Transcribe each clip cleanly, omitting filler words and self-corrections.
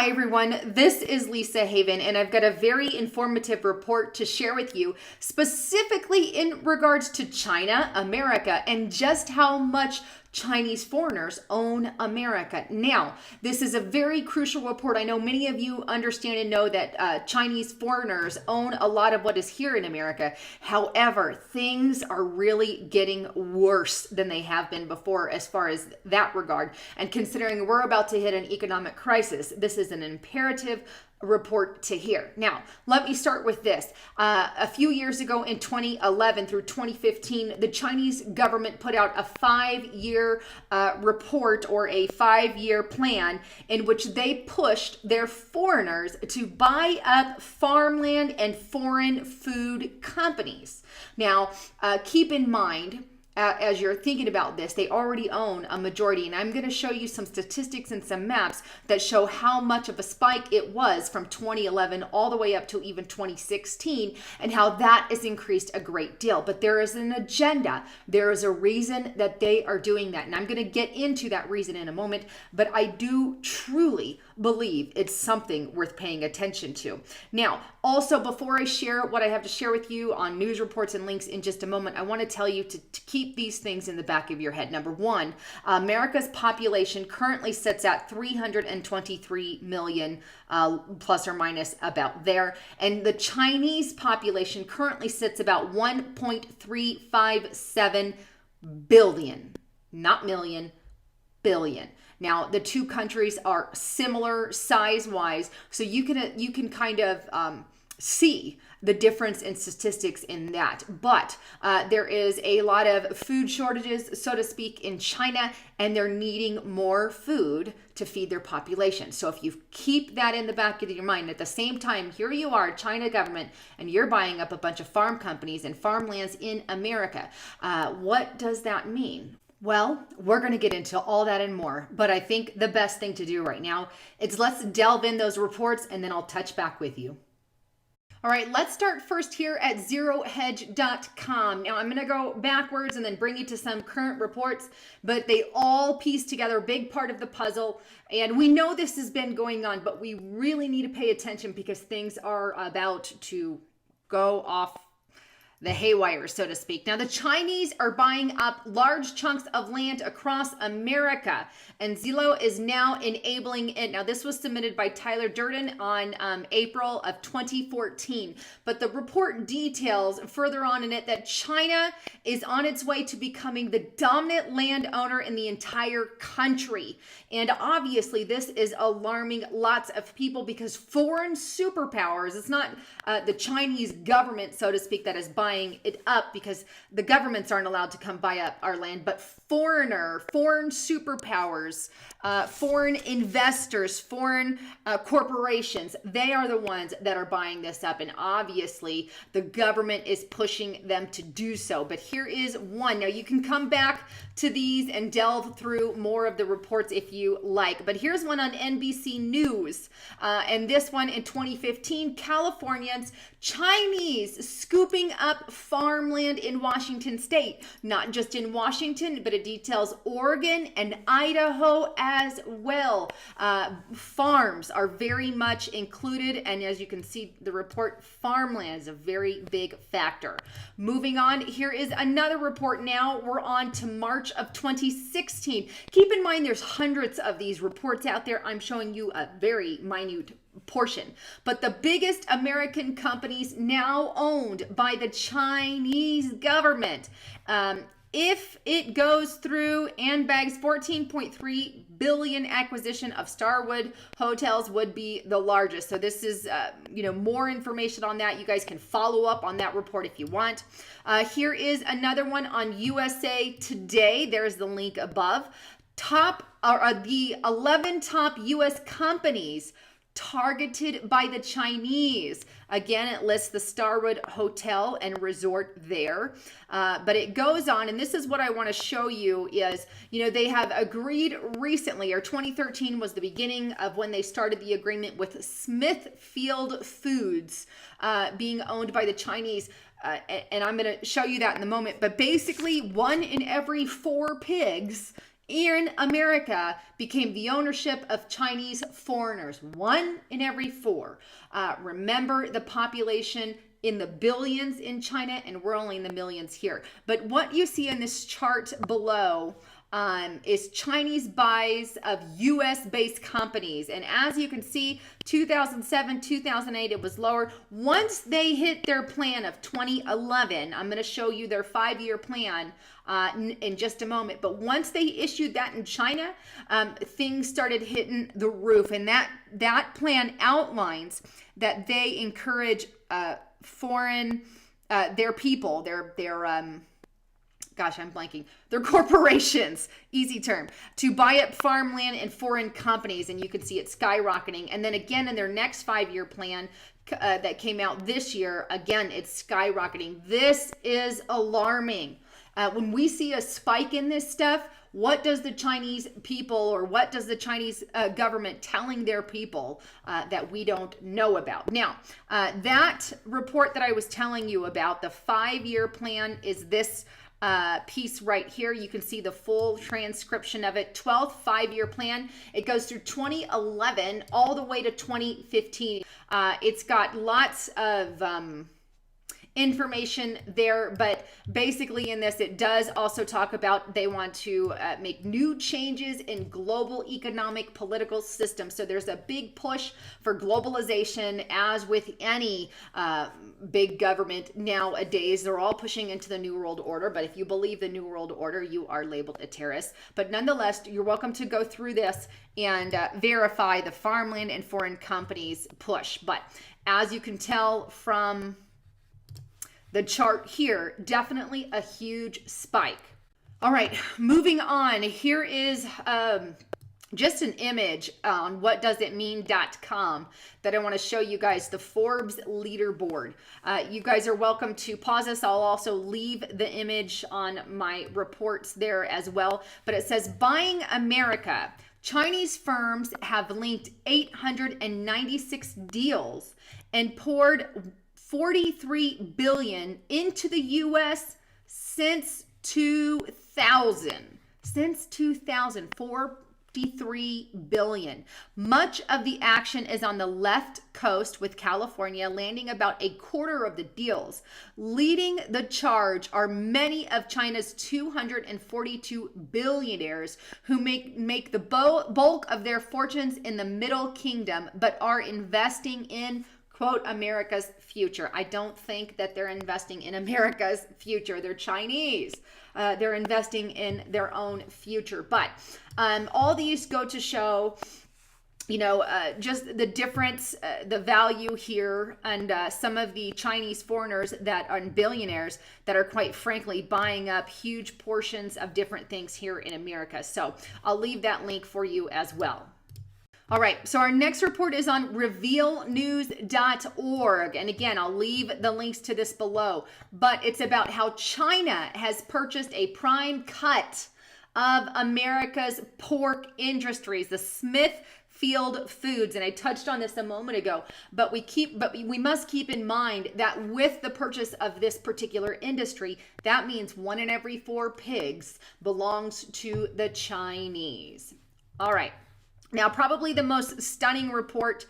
Hi everyone, this is Lisa Haven and I've got a very informative report to share with you specifically in regards to China, America, and just how much Chinese foreigners own America. Now, this is a very crucial report. I know many of you understand and know that Chinese foreigners own a lot of what is here in America. However, things are really getting worse than they have been before as far as that regard. And considering we're about to hit an economic crisis, this is an imperative report to hear. Now, let me start with this. A few years ago in 2011 through 2015, the Chinese government put out a 5-year report or a 5-year plan in which they pushed their foreigners to buy up farmland and foreign food companies. Now, keep in mind, as you're thinking about this, they already own a majority. And I'm going to show you some statistics and some maps that show how much of a spike it was from 2011 all the way up to even 2016 and how that has increased a great deal. But there is an agenda. There is a reason that they are doing that. And I'm going to get into that reason in a moment. But I do truly believe it's something worth paying attention to. Now, also, before I share what I have to share with you on news reports and links in just a moment, I want to tell you to keep these things in the back of your head. Number one, America's population currently sits at 323 million, plus or minus about there. And the Chinese population currently sits about 1.357 billion, not million, billion. Now, the two countries are similar size-wise, so you can kind of see the difference in statistics in that. But there is a lot of food shortages, so to speak, in China, and they're needing more food to feed their population. So if you keep that in the back of your mind, at the same time, here you are, China government, and you're buying up a bunch of farm companies and farmlands in America. What does that mean? Well, we're going to get into all that and more, but I think the best thing to do right now is let's delve in those reports and then I'll touch back with you. All right, let's start first here at zerohedge.com. Now, I'm going to go backwards and then bring you to some current reports, but they all piece together a big part of the puzzle. And we know this has been going on, but we really need to pay attention because things are about to go off the haywire, so to speak. Now, the Chinese are buying up large chunks of land across America, and Zillow is now enabling it. Now, this was submitted by Tyler Durden on April of 2014, but the report details further on in it that China is on its way to becoming the dominant landowner in the entire country. And obviously, this is alarming lots of people because foreign superpowers, it's not the Chinese government, so to speak, that is buying it up because the governments aren't allowed to come buy up our land, but foreign superpowers, foreign investors, foreign corporations, they are the ones that are buying this up. And obviously the government is pushing them to do so. But here is one. Now you can come back to these and delve through more of the reports if you like. But here's one on NBC News. And this one in 2015, Californians, Chinese scooping up farmland in Washington state. Not just in Washington, but it details Oregon and Idaho as well. Farms are very much included. And as you can see, the report, farmland is a very big factor. Moving on, here is another report now. We're on to March of 2016. Keep in mind, there's hundreds of these reports out there. I'm showing you a very minute portion. But the biggest American companies now owned by the Chinese government. If it goes through, Anbag's 14.3 billion acquisition of Starwood Hotels would be the largest. So this is, more information on that. You guys can follow up on that report if you want. Here is another one on USA Today. There's the link above. The 11 top U.S. companies targeted by the Chinese. Again, it lists the Starwood Hotel and Resort there. But it goes on, and this is what I want to show you is, they have agreed recently, or 2013 was the beginning of when they started the agreement with Smithfield Foods being owned by the Chinese. And I'm going to show you that in a moment. But basically, 1 in every 4 pigs in America became the ownership of Chinese foreigners. 1 in every 4. Remember, the population in the billions in China, and we're only in the millions here. But what you see in this chart below is Chinese buys of US based companies. And as you can see, 2007, 2008, it was lower. Once they hit their plan of 2011, I'm going to show you their 5-year plan in just a moment. But once they issued that in China, things started hitting the roof. And that plan outlines that they encourage foreign, their people, gosh, I'm blanking. They're corporations, easy term, to buy up farmland and foreign companies. And you can see it skyrocketing. And then again, in their next 5-year plan that came out this year, again, it's skyrocketing. This is alarming. When we see a spike in this stuff, what does the Chinese people, or what does the Chinese government telling their people that we don't know about? Now, that report that I was telling you about, the 5-year plan, is this piece right here. You can see the full transcription of it. 12th 5-year plan. It goes through 2011 all the way to 2015. It's got lots of information there, but basically in this, it does also talk about they want to make new changes in global economic political system. So there's a big push for globalization, as with any big government nowadays. They're all pushing into the New World Order, but if you believe the New World Order, you are labeled a terrorist. But nonetheless, you're welcome to go through this and verify the farmland and foreign companies push. But as you can tell from the chart here, definitely a huge spike. All right, moving on. Here is just an image on whatdoesitmean.com that I want to show you guys, the Forbes leaderboard. You guys are welcome to pause this. I'll also leave the image on my reports there as well. But it says, Buying America. Chinese firms have linked 896 deals and poured 43 billion into the US since 2000. Since 2000, 43 billion. Much of the action is on the left coast, with California landing about a quarter of the deals. Leading the charge are many of China's 242 billionaires who make the bulk of their fortunes in the Middle Kingdom, but are investing in, quote, America's future. I don't think that they're investing in America's future. They're Chinese. They're investing in their own future. But all these go to show, just the difference, the value here, and some of the Chinese foreigners that are billionaires that are, quite frankly, buying up huge portions of different things here in America. So I'll leave that link for you as well. All right, so our next report is on revealnews.org. And again, I'll leave the links to this below. But it's about how China has purchased a prime cut of America's pork industries, the Smithfield Foods. And I touched on this a moment ago, but we must keep in mind that with the purchase of this particular industry, that means 1 in every 4 pigs belongs to the Chinese. All right. Now, probably the most stunning report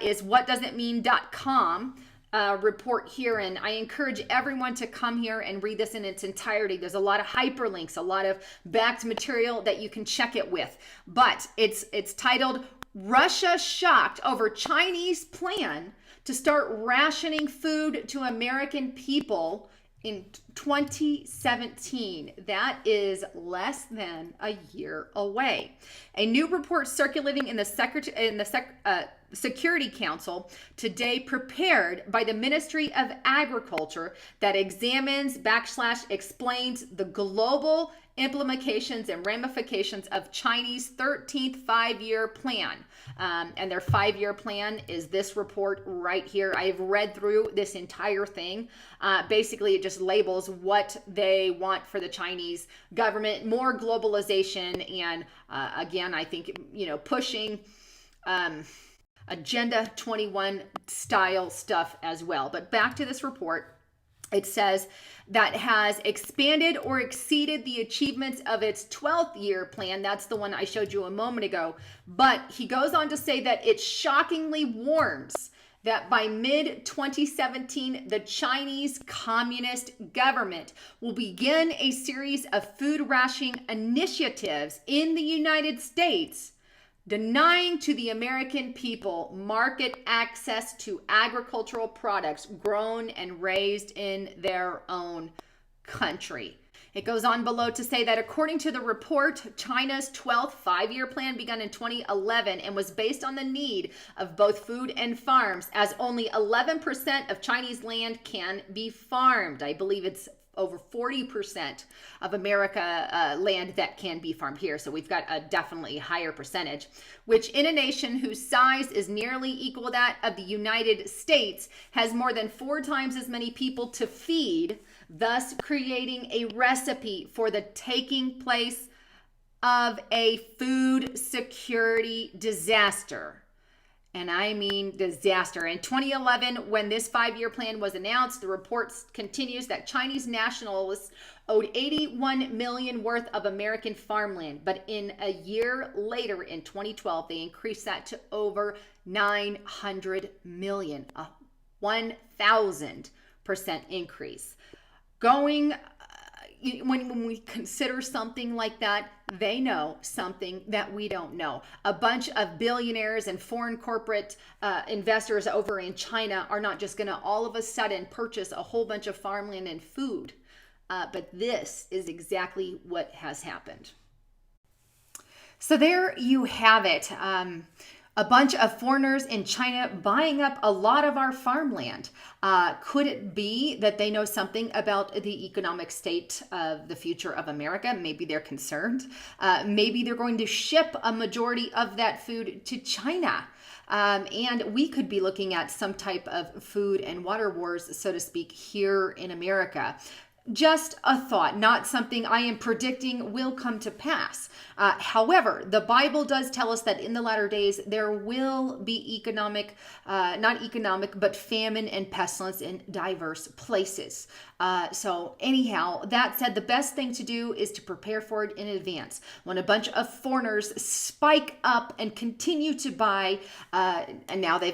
is whatdoesitmean.com report here. And I encourage everyone to come here and read this in its entirety. There's a lot of hyperlinks, a lot of backed material that you can check it with. But it's titled, Russia Shocked Over Chinese Plan to Start Rationing Food to American People in 2017. That is less than a year away. A new report circulating in the Security Council today, prepared by the Ministry of Agriculture, that examines / explains the global implications and ramifications of Chinese 13th 5-year plan. And their 5-year plan is this report right here. I've read through this entire thing. Basically, it just labels what they want for the Chinese government, more globalization, and again, I think, pushing Agenda 21 style stuff as well. But back to this report. It says that has expanded or exceeded the achievements of its 12th year plan. That's the one I showed you a moment ago. But he goes on to say that it shockingly warns that by mid 2017, the Chinese Communist government will begin a series of food rationing initiatives in the United States, denying to the American people market access to agricultural products grown and raised in their own country. It goes on below to say that according to the report, China's 12th five-year plan began in 2011 and was based on the need of both food and farms, as only 11% of Chinese land can be farmed. I believe it's over 40% of America land that can be farmed here. So we've got a definitely higher percentage, which in a nation whose size is nearly equal to that of the United States has more than 4 times as many people to feed, thus creating a recipe for the taking place of a food security disaster. And I mean disaster. In 2011, when this 5-year plan was announced, the report continues that Chinese nationalists owed 81 million worth of American farmland. But in a year later, in 2012, they increased that to over 900 million, a 1,000% increase. When we consider something like that, they know something that we don't know. A bunch of billionaires and foreign corporate investors over in China are not just going to all of a sudden purchase a whole bunch of farmland and food. But this is exactly what has happened. So there you have it. A bunch of foreigners in China buying up a lot of our farmland. Could it be that they know something about the economic state of the future of America? Maybe they're concerned. Maybe they're going to ship a majority of that food to China. And we could be looking at some type of food and water wars, so to speak, here in America. Just a thought, not something I am predicting will come to pass. However, the Bible does tell us that in the latter days, there will be but famine and pestilence in diverse places. So anyhow, that said, the best thing to do is to prepare for it in advance. When a bunch of foreigners spike up and continue to buy, and now they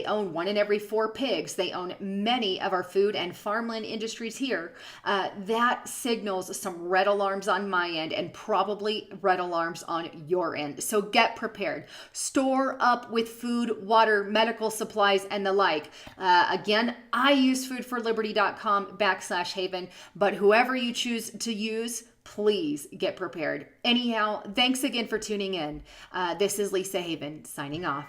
own 1 in every 4 pigs. They own many of our food and farmland industries here. That signals some red alarms on my end and probably red alarms on your end. So get prepared. Store up with food, water, medical supplies, and the like. Again, I use foodforliberty.com/haven, but whoever you choose to use, please get prepared. Anyhow, thanks again for tuning in. This is Lisa Haven signing off.